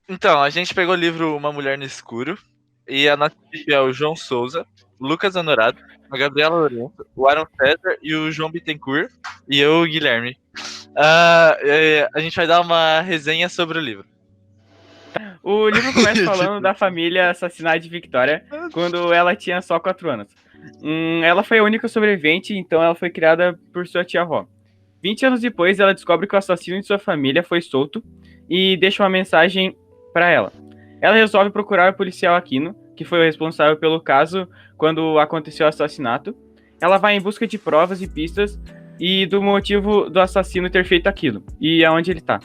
Então, a gente pegou o livro Uma Mulher no Escuro e a nossa equipe é o João Souza, o Lucas Honorado, a Gabriela Lourenço, o Aaron César e o João Bittencourt e eu, o Guilherme. A gente vai dar uma resenha sobre o livro. O livro começa falando Tipo, da família assassinada de Victoria quando ela tinha só 4 anos. Ela foi a única sobrevivente, então ela foi criada por sua tia-avó. 20 anos depois, ela descobre que o assassino de sua família foi solto e deixa uma mensagem para ela. Ela resolve procurar o policial Aquino, que foi o responsável pelo caso quando aconteceu o assassinato. Ela vai em busca de provas e pistas e do motivo do assassino ter feito aquilo e aonde ele tá.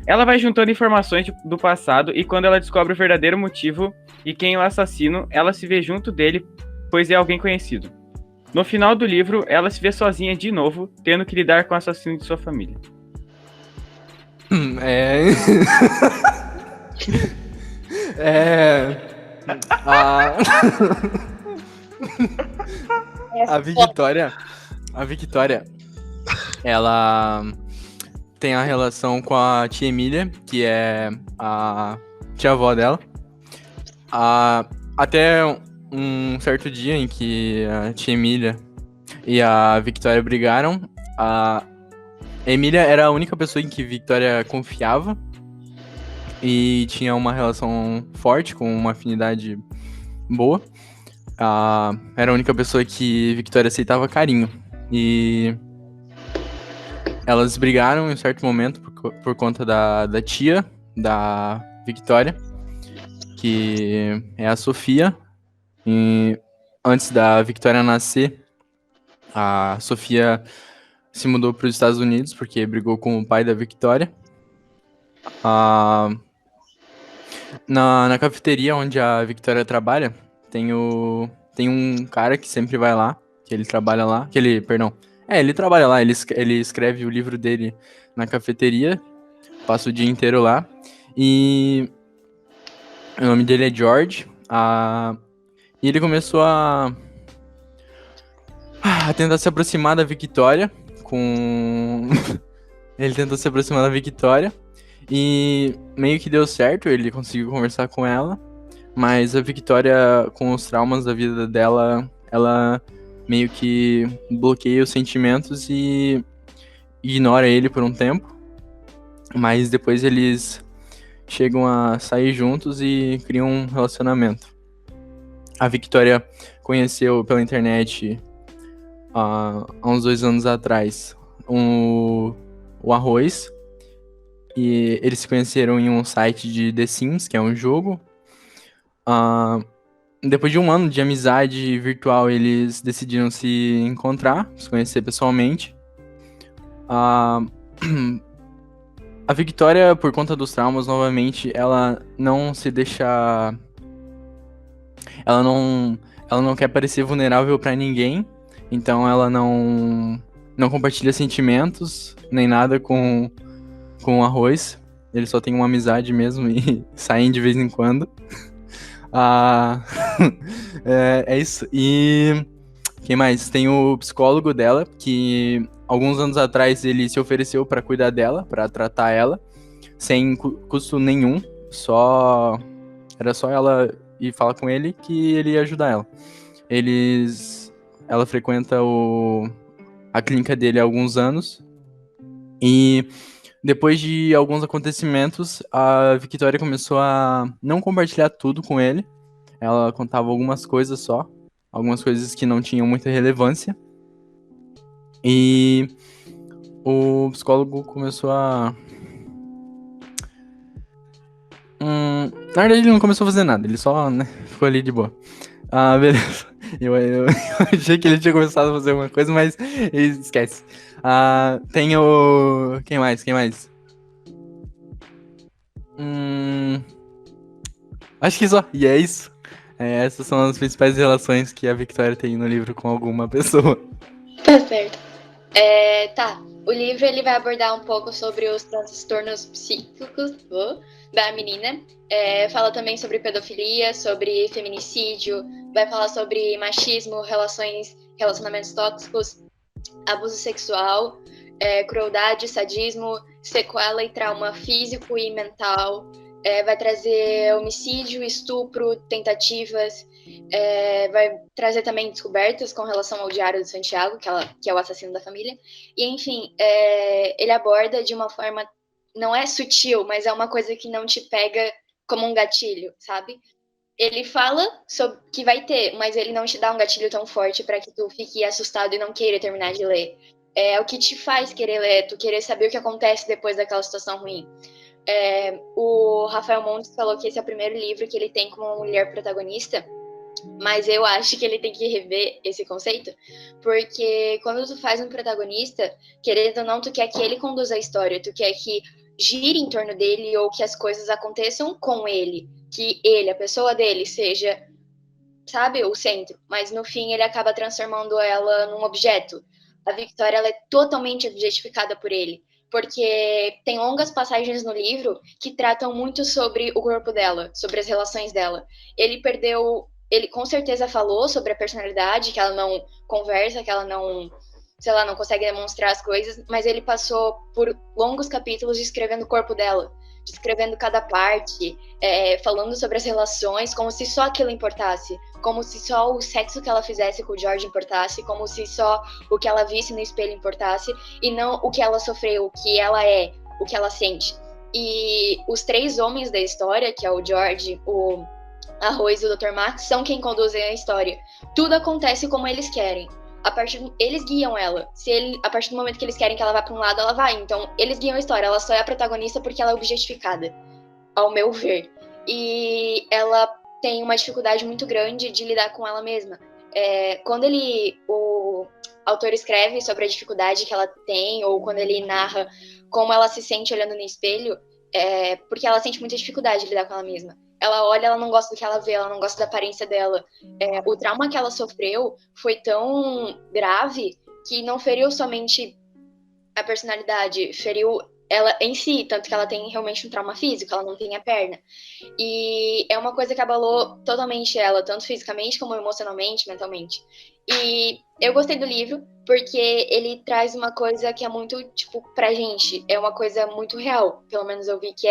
Ela vai juntando informações do passado e quando ela descobre o verdadeiro motivo e quem é o assassino, ela se vê junto dele, pois é alguém conhecido. No final do livro, ela se vê sozinha de novo, tendo que lidar com o assassino de sua família. É. É. A, a Victoria. A Victoria. Ela tem a relação com a tia Emília, que é a tia-avó dela. Até um certo dia em que a tia Emília e a Victoria brigaram, a Emília era a única pessoa em que Victoria confiava e tinha uma relação forte, com uma afinidade boa. Era a única pessoa que Victoria aceitava carinho. E elas brigaram em um certo momento por conta da tia da Victoria, que é a Sofia. E antes da Victoria nascer, a Sofia se mudou para os Estados Unidos porque brigou com o pai da Victoria. Na cafeteria onde a Victoria trabalha, tem um cara que sempre vai lá, que ele trabalha lá, ele trabalha lá, ele escreve o livro dele na cafeteria, passa o dia inteiro lá, e o nome dele é George, e ele começou a tentar se aproximar da Victoria, ele tentou se aproximar da Victoria, e meio que deu certo, ele conseguiu conversar com ela, mas a Victoria, com os traumas da vida dela, ela meio que bloqueia os sentimentos e ignora ele por um tempo. Mas depois eles chegam a sair juntos e criam um relacionamento. A Victoria conheceu pela internet há uns 2 anos atrás o Arroz. E eles se conheceram em um site de The Sims, que é um jogo. Depois de um ano de amizade virtual, eles decidiram se encontrar, se conhecer pessoalmente. A, a Victoria, por conta dos traumas, novamente, ela não se deixa. Ela não quer parecer vulnerável pra ninguém, então ela não compartilha sentimentos nem nada com o Arroz. Eles só têm uma amizade mesmo e saem de vez em quando. É isso. E quem mais? Tem o psicólogo dela, que alguns anos atrás ele se ofereceu para cuidar dela, para tratar ela, sem custo nenhum. Era só ela ir falar com ele que ele ia ajudar ela. Ela frequenta a clínica dele há alguns anos e depois de alguns acontecimentos, a Victoria começou a não compartilhar tudo com ele. Ela contava algumas coisas só, algumas coisas que não tinham muita relevância. E o psicólogo começou a. Na verdade, ele não começou a fazer nada, ele só, né, ficou ali de boa. Beleza. Eu achei que ele tinha começado a fazer alguma coisa, mas esquece. Tem o. Quem mais? Acho que só. E é isso. Essas são as principais relações que a Victoria tem no livro com alguma pessoa. Tá certo. Tá. O livro ele vai abordar um pouco sobre os transtornos psíquicos da menina. Fala também sobre pedofilia, sobre feminicídio, vai falar sobre machismo, relacionamentos tóxicos, abuso sexual, crueldade, sadismo, sequela e trauma físico e mental, vai trazer homicídio, estupro, tentativas, vai trazer também descobertas com relação ao Diário de Santiago, que é o assassino da família. E, enfim, ele aborda de uma forma, não é sutil, mas é uma coisa que não te pega como um gatilho, sabe? Ele fala sobre que vai ter, mas ele não te dá um gatilho tão forte para que tu fique assustado e não queira terminar de ler. É o que te faz querer ler, tu querer saber o que acontece depois daquela situação ruim. O Rafael Montes falou que esse é o primeiro livro que ele tem com uma mulher protagonista, mas eu acho que ele tem que rever esse conceito, porque quando tu faz um protagonista, querendo ou não, tu quer que ele conduza a história, tu quer que gire em torno dele ou que as coisas aconteçam com ele, que ele, a pessoa dele, seja, sabe, o centro, mas no fim ele acaba transformando ela num objeto. A Victoria, ela é totalmente objetificada por ele, porque tem longas passagens no livro que tratam muito sobre o corpo dela, sobre as relações dela. Ele com certeza falou sobre a personalidade, que ela não conversa, que ela não, sei lá, não consegue demonstrar as coisas, mas ele passou por longos capítulos descrevendo o corpo dela, descrevendo cada parte, falando sobre as relações, como se só aquilo importasse, como se só o sexo que ela fizesse com o George importasse, como se só o que ela visse no espelho importasse, e não o que ela sofreu, o que ela é, o que ela sente. E os 3 homens da história, que é o George, o Arroz e o Dr. Max, são quem conduzem a história. Tudo acontece como eles querem. Eles guiam ela. A partir do momento que eles querem que ela vá para um lado, ela vai. Então, eles guiam a história. Ela só é a protagonista porque ela é objetificada, ao meu ver. E ela tem uma dificuldade muito grande de lidar com ela mesma. Quando o autor escreve sobre a dificuldade que ela tem, ou quando ele narra como ela se sente olhando no espelho, porque ela sente muita dificuldade de lidar com ela mesma. Ela olha, ela não gosta do que ela vê, ela não gosta da aparência dela. O trauma que ela sofreu foi tão grave que não feriu somente a personalidade, feriu ela em si, tanto que ela tem realmente um trauma físico, ela não tem a perna. E é uma coisa que abalou totalmente ela, tanto fisicamente como emocionalmente, mentalmente. E eu gostei do livro porque ele traz uma coisa que é muito, tipo, pra gente, é uma coisa muito real, pelo menos eu vi que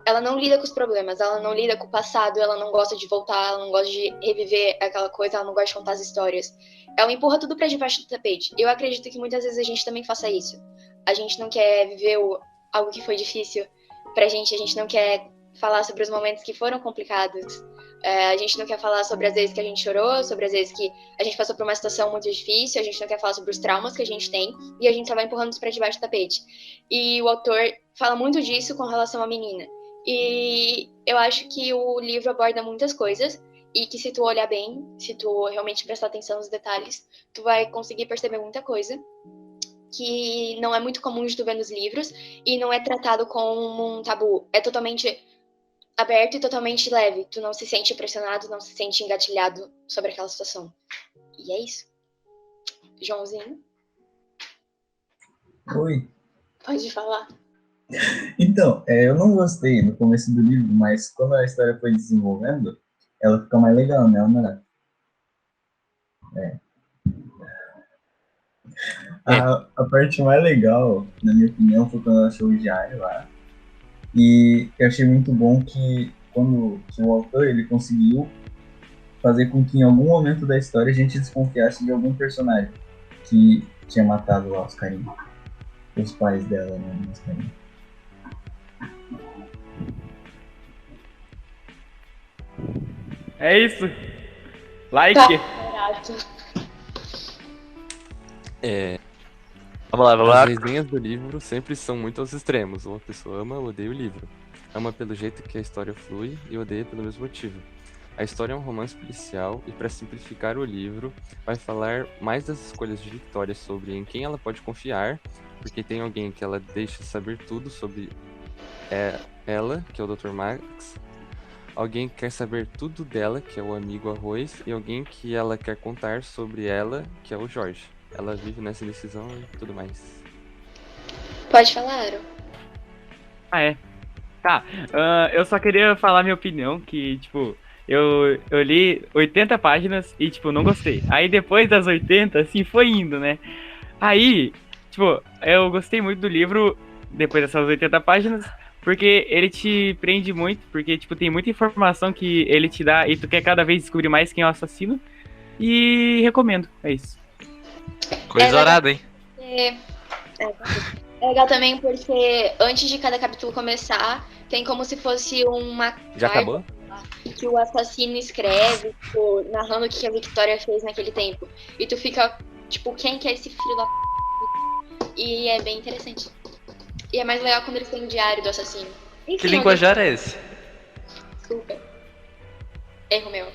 ela não lida com os problemas, ela não lida com o passado, ela não gosta de voltar, ela não gosta de reviver aquela coisa, ela não gosta de contar as histórias. Ela empurra tudo pra debaixo do tapete. Eu acredito que muitas vezes a gente também faça isso. A gente não quer viver algo que foi difícil pra gente, a gente não quer falar sobre os momentos que foram complicados. A gente não quer falar sobre as vezes que a gente chorou, sobre as vezes que a gente passou por uma situação muito difícil, a gente não quer falar sobre os traumas que a gente tem, e a gente só vai empurrando isso pra debaixo do tapete. E o autor fala muito disso com relação à menina. E eu acho que o livro aborda muitas coisas, e que se tu olhar bem, se tu realmente prestar atenção nos detalhes, tu vai conseguir perceber muita coisa que não é muito comum de tu ver nos livros, e não é tratado como um tabu. É totalmente aberto e totalmente leve. Tu não se sente pressionado, não se sente engatilhado sobre aquela situação. E é isso. Joãozinho, Oi. pode falar. Então, eu não gostei no começo do livro, mas quando a história foi desenvolvendo, ela fica mais legal, né, Amara? A parte mais legal, na minha opinião, foi quando ela achou o diário lá. E eu achei muito bom que que o autor ele conseguiu fazer com que em algum momento da história a gente desconfiasse de algum personagem que tinha matado lá os carinhos. Os pais dela, né? Os carinhos. É isso. Like. Barato. Vamos lá, vamos lá. As resenhas do livro sempre são muito aos extremos. Uma pessoa ama ou odeia o livro. Ama pelo jeito que a história flui e odeia pelo mesmo motivo. A história é um romance policial e, para simplificar o livro, vai falar mais das escolhas de Victoria sobre em quem ela pode confiar, porque tem alguém que ela deixa saber tudo sobre ela, que é o Dr. Max, alguém que quer saber tudo dela, que é o amigo Arroz, e alguém que ela quer contar sobre ela, que é o Jorge. Ela vive nessa indecisão e tudo mais. Pode falar, Aaron. Tá, eu só queria falar minha opinião, que, tipo, eu li 80 páginas e, tipo, não gostei. Aí depois das 80, assim, foi indo, né? Aí, tipo, eu gostei muito do livro depois dessas 80 páginas, Porque ele te prende muito, porque, tipo, tem muita informação que ele te dá e tu quer cada vez descobrir mais quem é o assassino. E recomendo, é isso. Coisa legal. horada, hein? É legal também porque antes de cada capítulo começar, tem como se fosse uma Já carta acabou? que o assassino escreve, tipo, narrando o que a Victoria fez naquele tempo. E tu fica, tipo, quem que é esse filho da p... E é bem interessante. E é mais legal quando eles têm o diário do assassino. Enfim, Que linguajar é esse? Desculpa. Erro meu.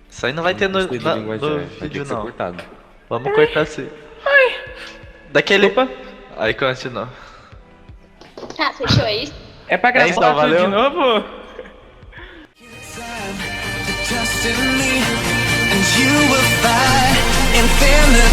Isso aí não vai ter no, Gostei de no linguajar, vai ter vídeo, que ser não. cortado. Vamos cortar assim. Daquele... Opa, Aí continua. Tá, fechou, é isso? é pra gravar então, tudo valeu. de novo? Trust in me, and you will find infinity.